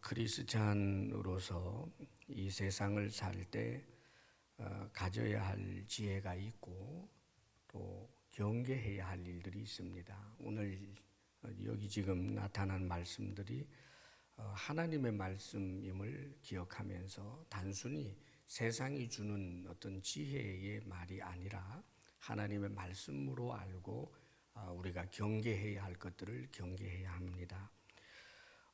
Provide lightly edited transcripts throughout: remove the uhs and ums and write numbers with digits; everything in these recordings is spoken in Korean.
크리스찬으로서 이 세상을 살 때 가져야 할 지혜가 있고 또 경계해야 할 일들이 있습니다. 오늘 여기 지금 나타난 말씀들이 하나님의 말씀임을 기억하면서 단순히 세상이 주는 어떤 지혜의 말이 아니라 하나님의 말씀으로 알고 우리가 경계해야 할 것들을 경계해야 합니다.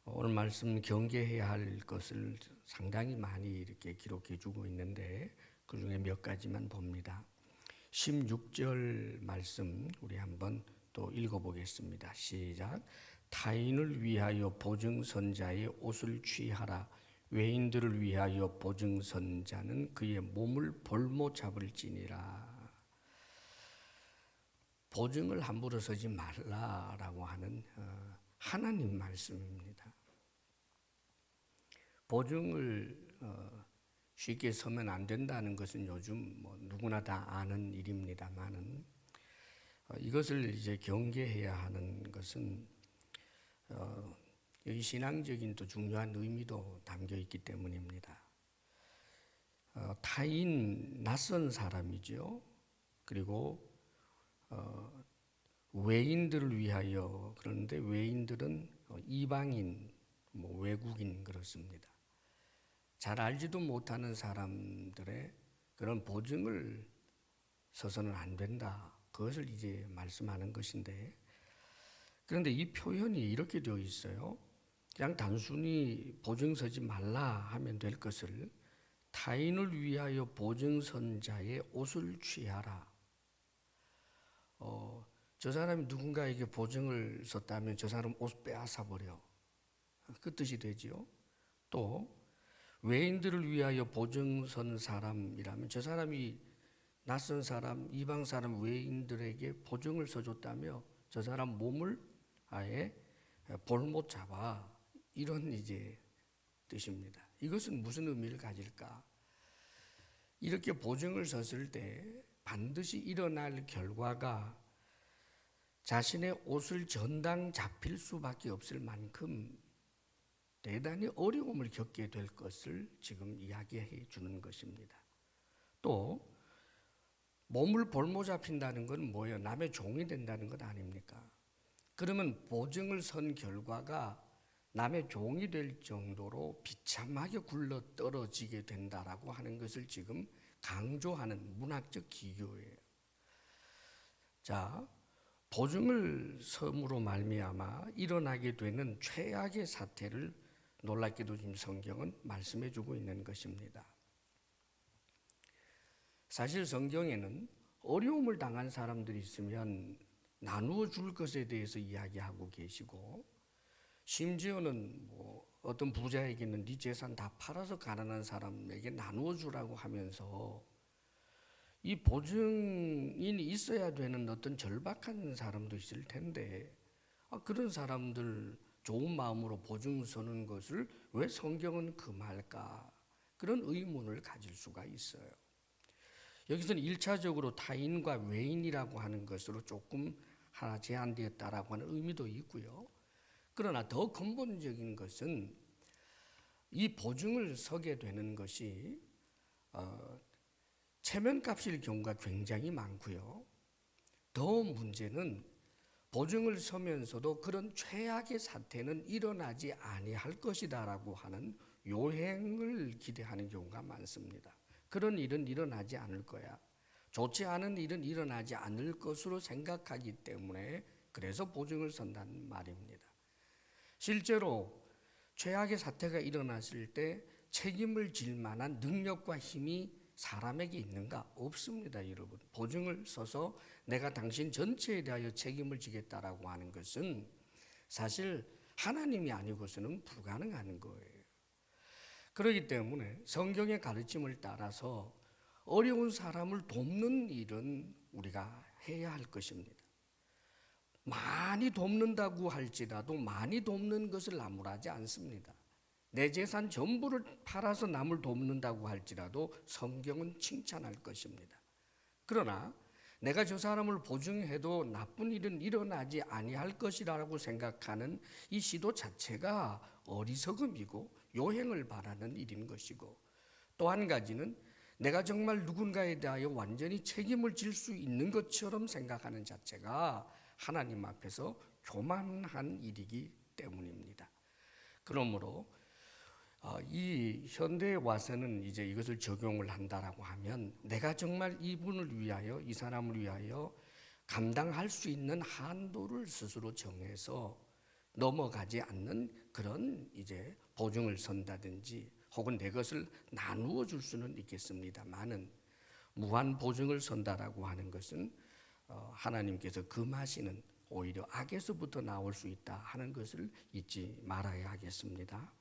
오늘 말씀 경계해야 할 것을 상당히 많이 이렇게 기록해 주고 있는데 그 중에 몇 가지만 봅니다. 16절 말씀 우리 한번 또 읽어보겠습니다. 시작. 타인을 위하여 보증선자의 옷을 취하라. 외인들을 위하여 보증선자는 그의 몸을 볼모 잡을지니라. 보증을 함부로 서지 말라라고 하는 하나님 말씀입니다. 보증을 쉽게 서면 안 된다는 것은 요즘 누구나 다 아는 일입니다만은 이것을 이제 경계해야 하는 것은 여기 신앙적인 또 중요한 의미도 담겨 있기 때문입니다. 타인 낯선 사람이죠. 그리고 외인들을 위하여, 그런데 외인들은 이방인, 외국인 그렇습니다. 잘 알지도 못하는 사람들의 그런 보증을 서서는 안 된다. 그것을 이제 말씀하는 것인데, 그런데 이 표현이 이렇게 되어 있어요. 그냥 단순히 보증 서지 말라 하면 될 것을 타인을 위하여 보증선자의 옷을 취하라. 저 사람이 누군가에게 보증을 섰다면 저 사람 옷 빼앗아 버려. 그 뜻이 되지요. 또 외인들을 위하여 보증 선 사람이라면 저 사람이 낯선 사람, 이방 사람 외인들에게 보증을 서줬다며 저 사람 몸을 아예 볼못 잡아. 이런 이제 뜻입니다. 이것은 무슨 의미를 가질까? 이렇게 보증을 섰을 때 반드시 일어날 결과가 자신의 옷을 전당 잡힐 수밖에 없을 만큼 대단히 어려움을 겪게 될 것을 지금 이야기해 주는 것입니다. 또 몸을 볼모 잡힌다는 건 뭐예요? 남의 종이 된다는 것 아닙니까? 그러면 보증을 선 결과가 남의 종이 될 정도로 비참하게 굴러 떨어지게 된다라고 하는 것을 지금 강조하는 문학적 기교예요. 자, 보증을 섬으로 말미암아 일어나게 되는 최악의 사태를 놀랍게도 지금 성경은 말씀해 주고 있는 것입니다. 사실 성경에는 어려움을 당한 사람들이 있으면 나누어 줄 것에 대해서 이야기하고 계시고, 심지어는 어떤 부자에게는 네 재산 다 팔아서 가난한 사람에게 나누어 주라고 하면서 이 보증인이 있어야 되는 어떤 절박한 사람도 있을 텐데 그런 사람들 좋은 마음으로 보증 서는 것을 왜 성경은 금할까? 그런 의문을 가질 수가 있어요. 여기서는 1차적으로 타인과 외인이라고 하는 것으로 조금 하나 제한되었다라고 하는 의미도 있고요. 그러나 더 근본적인 것은 이 보증을 서게 되는 것이 체면값일 경우가 굉장히 많고요. 더 문제는 보증을 서면서도 그런 최악의 사태는 일어나지 아니할 것이다라고 하는 요행을 기대하는 경우가 많습니다. 그런 일은 일어나지 않을 거야. 좋지 않은 일은 일어나지 않을 것으로 생각하기 때문에 그래서 보증을 선다는 말입니다. 실제로 최악의 사태가 일어났을 때 책임을 질 만한 능력과 힘이 사람에게 있는가? 없습니다, 여러분. 보증을 서서 내가 당신 전체에 대하여 책임을 지겠다라고 하는 것은 사실 하나님이 아니고서는 불가능한 거예요. 그렇기 때문에 성경의 가르침을 따라서 어려운 사람을 돕는 일은 우리가 해야 할 것입니다. 많이 돕는다고 할지라도 많이 돕는 것을 나무라지 않습니다. 내 재산 전부를 팔아서 남을 돕는다고 할지라도 성경은 칭찬할 것입니다. 그러나 내가 저 사람을 보증해도 나쁜 일은 일어나지 아니할 것이라고 생각하는 이 시도 자체가 어리석음이고 요행을 바라는 일인 것이고, 또 한 가지는 내가 정말 누군가에 대하여 완전히 책임을 질 수 있는 것처럼 생각하는 자체가 하나님 앞에서 교만한 일이기 때문입니다. 그러므로 이 현대에 와서는 이제 이것을 적용을 한다라고 하면 내가 정말 이분을 위하여, 이 사람을 위하여 감당할 수 있는 한도를 스스로 정해서 넘어가지 않는 그런 이제 보증을 선다든지 혹은 내 것을 나누어 줄 수는 있겠습니다만은, 무한 보증을 선다라고 하는 것은 하나님께서 금하시는 오히려 악에서부터 나올 수 있다 하는 것을 잊지 말아야 하겠습니다.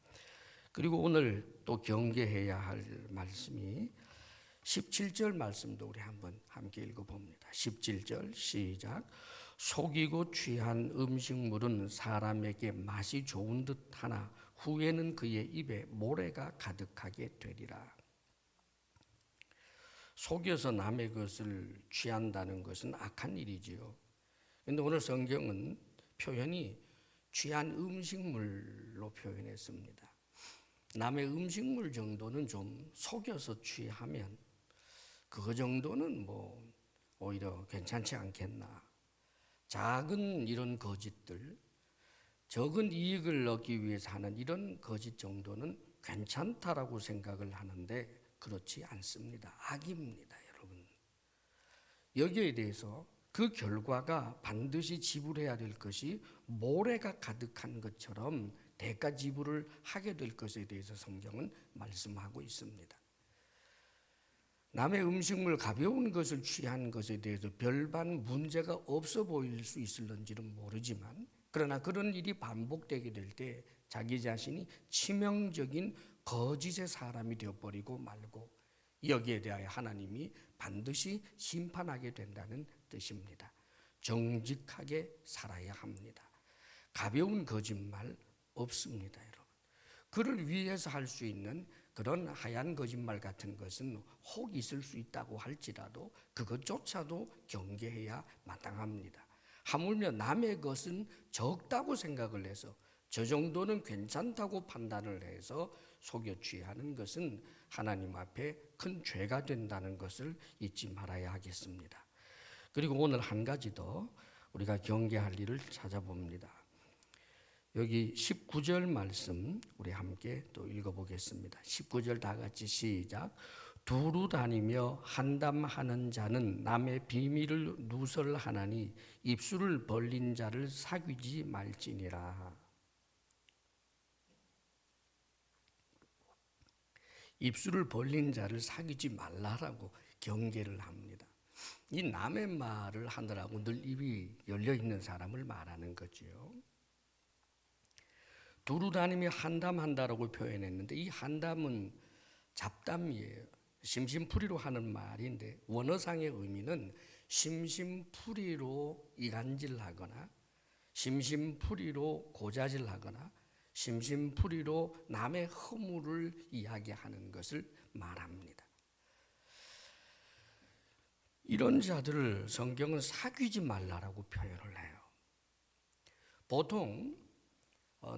그리고 오늘 또 경계해야 할 말씀이 17절 말씀도 우리 한번 함께 읽어봅니다. 17절 시작. 속이고 취한 음식물은 사람에게 맛이 좋은 듯 하나 후에는 그의 입에 모래가 가득하게 되리라. 속여서 남의 것을 취한다는 것은 악한 일이지요. 그런데 오늘 성경은 표현이 취한 음식물로 표현했습니다. 남의 음식물 정도는 좀 속여서 취하면 그거 정도는 뭐 오히려 괜찮지 않겠나. 작은 이런 거짓들, 적은 이익을 얻기 위해서 하는 이런 거짓 정도는 괜찮다라고 생각을 하는데 그렇지 않습니다. 악입니다, 여러분. 여기에 대해서 그 결과가 반드시 지불해야 될 것이 모래가 가득한 것처럼 대가 지불을 하게 될 것에 대해서 성경은 말씀하고 있습니다. 남의 음식물 가벼운 것을 취한 것에 대해서 별반 문제가 없어 보일 수 있을런지는 모르지만, 그러나 그런 일이 반복되게 될 때 자기 자신이 치명적인 거짓의 사람이 되어버리고 말고 여기에 대하여 하나님이 반드시 심판하게 된다는 뜻입니다. 정직하게 살아야 합니다. 가벼운 거짓말 없습니다, 여러분. 그를 위해서 할 수 있는 그런 하얀 거짓말 같은 것은 혹 있을 수 있다고 할지라도 그것조차도 경계해야 마땅합니다. 하물며 남의 것은 적다고 생각을 해서 저 정도는 괜찮다고 판단을 해서 속여 취하는 것은 하나님 앞에 큰 죄가 된다는 것을 잊지 말아야 하겠습니다. 그리고 오늘 한 가지 더 우리가 경계할 일을 찾아봅니다. 여기 19절 말씀 우리 함께 또 읽어보겠습니다. 19절 다 같이 시작. 두루 다니며 한담하는 자는 남의 비밀을 누설하나니 입술을 벌린 자를 사귀지 말지니라. 입술을 벌린 자를 사귀지 말라라고 경계를 합니다. 이 남의 말을 하느라고 늘 입이 열려있는 사람을 말하는 거지요. 두루 다니며 한담한다라고 표현했는데 이 한담은 잡담이에요. 심심풀이로 하는 말인데 원어상의 의미는 심심풀이로 이간질하거나 심심풀이로 고자질하거나 심심풀이로 남의 허물을 이야기하는 것을 말합니다. 이런 자들을 성경은 사귀지 말라라고 표현을 해요. 보통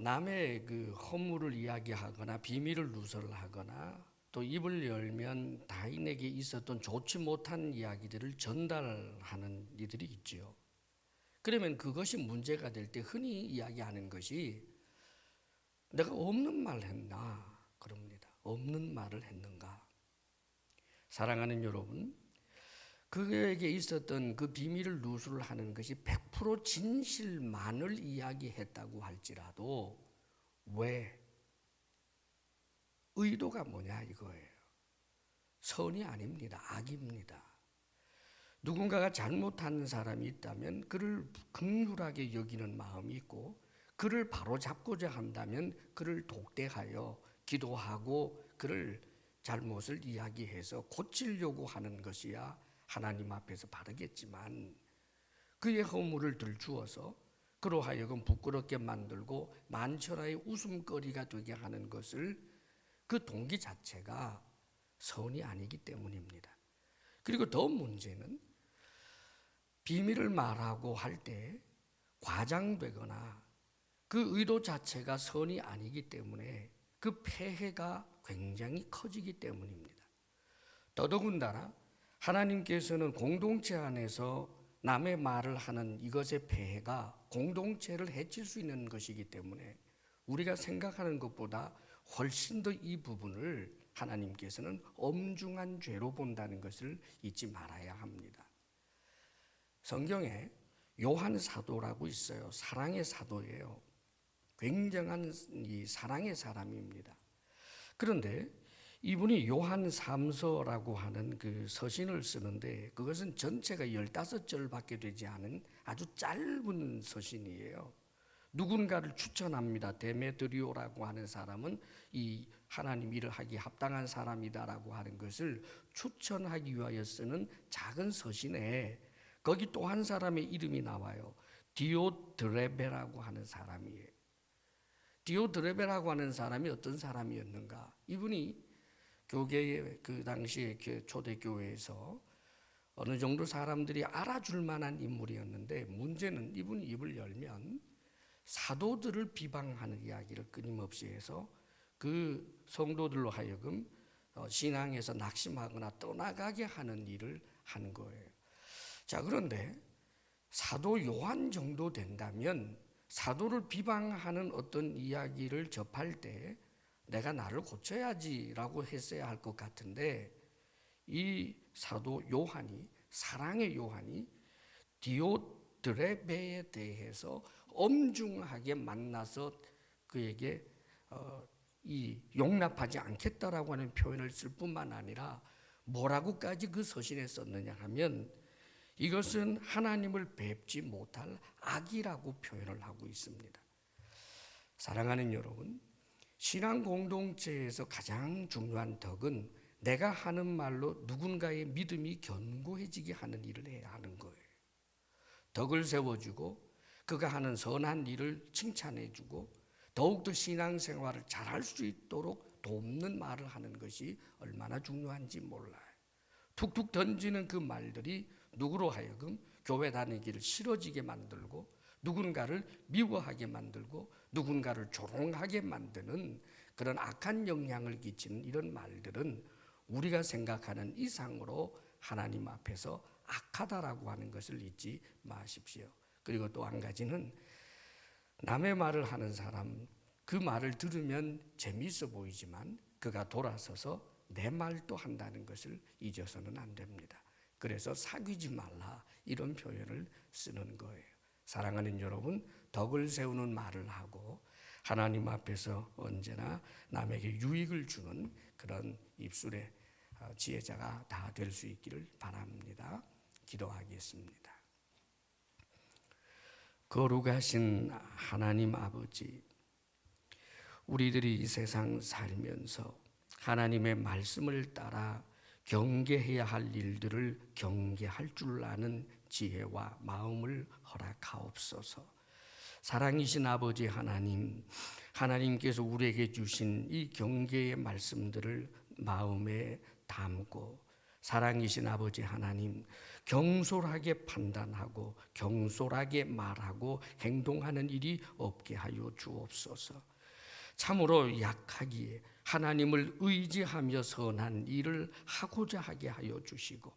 남의 그 허물을 이야기하거나 비밀을 누설하거나 또 입을 열면 타인에게 있었던 좋지 못한 이야기들을 전달하는 이들이 있지요. 그러면 그것이 문제가 될 때 흔히 이야기하는 것이 내가 없는 말 했나 그럽니다. 없는 말을 했는가. 사랑하는 여러분, 그에게 있었던 그 비밀을 누설하는 것이 100% 진실만을 이야기했다고 할지라도 왜? 의도가 뭐냐 이거예요. 선이 아닙니다. 악입니다. 누군가가 잘못한 사람이 있다면 그를 긍휼하게 여기는 마음이 있고 그를 바로잡고자 한다면 그를 독대하여 기도하고 그를 잘못을 이야기해서 고치려고 하는 것이야 하나님 앞에서 바르겠지만, 그의 허물을 들추어서 그로 하여금 부끄럽게 만들고 만천하의 웃음거리가 되게 하는 것을 그 동기 자체가 선이 아니기 때문입니다. 그리고 더 문제는 비밀을 말하고 할 때 과장되거나 그 의도 자체가 선이 아니기 때문에 그 폐해가 굉장히 커지기 때문입니다. 더더군다나 하나님께서는 공동체 안에서 남의 말을 하는 이것의 폐해가 공동체를 해칠 수 있는 것이기 때문에 우리가 생각하는 것보다 훨씬 더 이 부분을 하나님께서는 엄중한 죄로 본다는 것을 잊지 말아야 합니다. 성경에 요한 사도라고 있어요. 사랑의 사도예요. 굉장한 이 사랑의 사람입니다. 그런데 이분이 요한 3서라고 하는 그 서신을 쓰는데 그것은 전체가 15절밖에 되지 않은 아주 짧은 서신이에요. 누군가를 추천합니다. 데메드리오라고 하는 사람은 이 하나님 일을 하기 합당한 사람이다라고 하는 것을 추천하기 위하여 쓰는 작은 서신에 거기 또 한 사람의 이름이 나와요. 디오드레베라고 하는 사람이에요. 디오드레베라고 하는 사람이 어떤 사람이었는가? 이분이 교계의 그 당시에 초대교회에서 어느 정도 사람들이 알아줄 만한 인물이었는데 문제는 이분이 입을 열면 사도들을 비방하는 이야기를 끊임없이 해서 그 성도들로 하여금 신앙에서 낙심하거나 떠나가게 하는 일을 한 거예요. 자, 그런데 사도 요한 정도 된다면 사도를 비방하는 어떤 이야기를 접할 때 내가 나를 고쳐야지라고 했어야 할 것 같은데 이 사도 요한이 사랑의 요한이 디오드레베에 대해서 엄중하게 만나서 그에게 이 용납하지 않겠다라고 하는 표현을 쓸 뿐만 아니라 뭐라고까지 그 서신에 썼느냐 하면 이것은 하나님을 뵙지 못할 악이라고 표현을 하고 있습니다. 사랑하는 여러분, 신앙 공동체에서 가장 중요한 덕은 내가 하는 말로 누군가의 믿음이 견고해지게 하는 일을 해야 하는 거예요. 덕을 세워주고 그가 하는 선한 일을 칭찬해주고 더욱더 신앙생활을 잘할 수 있도록 돕는 말을 하는 것이 얼마나 중요한지 몰라요. 툭툭 던지는 그 말들이 누구로 하여금 교회 다니기를 싫어지게 만들고 누군가를 미워하게 만들고 누군가를 조롱하게 만드는 그런 악한 영향을 끼치는 이런 말들은 우리가 생각하는 이상으로 하나님 앞에서 악하다라고 하는 것을 잊지 마십시오. 그리고 또 한 가지는 남의 말을 하는 사람, 그 말을 들으면 재미있어 보이지만 그가 돌아서서 내 말도 한다는 것을 잊어서는 안 됩니다. 그래서 사귀지 말라 이런 표현을 쓰는 거예요. 사랑하는 여러분, 덕을 세우는 말을 하고 하나님 앞에서 언제나 남에게 유익을 주는 그런 입술의 지혜자가 다 될 수 있기를 바랍니다. 기도하겠습니다. 거룩하신 하나님 아버지, 우리들이 이 세상 살면서 하나님의 말씀을 따라 경계해야 할 일들을 경계할 줄 아는 지혜와 마음을 허락하옵소서. 사랑이신 아버지 하나님, 하나님께서 우리에게 주신 이 경계의 말씀들을 마음에 담고 사랑이신 아버지 하나님, 경솔하게 판단하고 경솔하게 말하고 행동하는 일이 없게 하여 주옵소서. 참으로 약하기에 하나님을 의지하며 선한 일을 하고자 하게 하여 주시고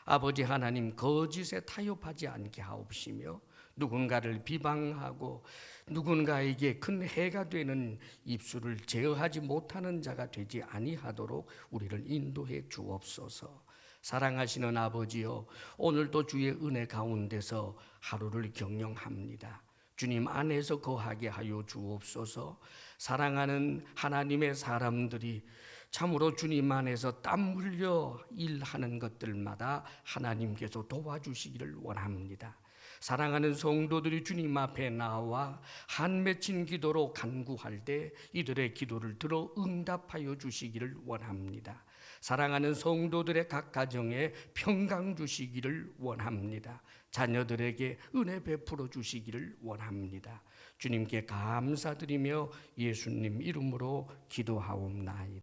아버지 하나님, 거짓에 타협하지 않게 하옵시며 누군가를 비방하고 누군가에게 큰 해가 되는 입술을 제어하지 못하는 자가 되지 아니하도록 우리를 인도해 주옵소서. 사랑하시는 아버지여, 오늘도 주의 은혜 가운데서 하루를 경영합니다. 주님 안에서 거하게 하여 주옵소서. 사랑하는 하나님의 사람들이 참으로 주님 안에서 땀 흘려 일하는 것들마다 하나님께서 도와주시기를 원합니다. 사랑하는 성도들이 주님 앞에 나와 한 맺힌 기도로 간구할 때 이들의 기도를 들어 응답하여 주시기를 원합니다. 사랑하는 성도들의 각 가정에 평강 주시기를 원합니다. 자녀들에게 은혜 베풀어 주시기를 원합니다. 주님께 감사드리며 예수님 이름으로 기도하옵나이다.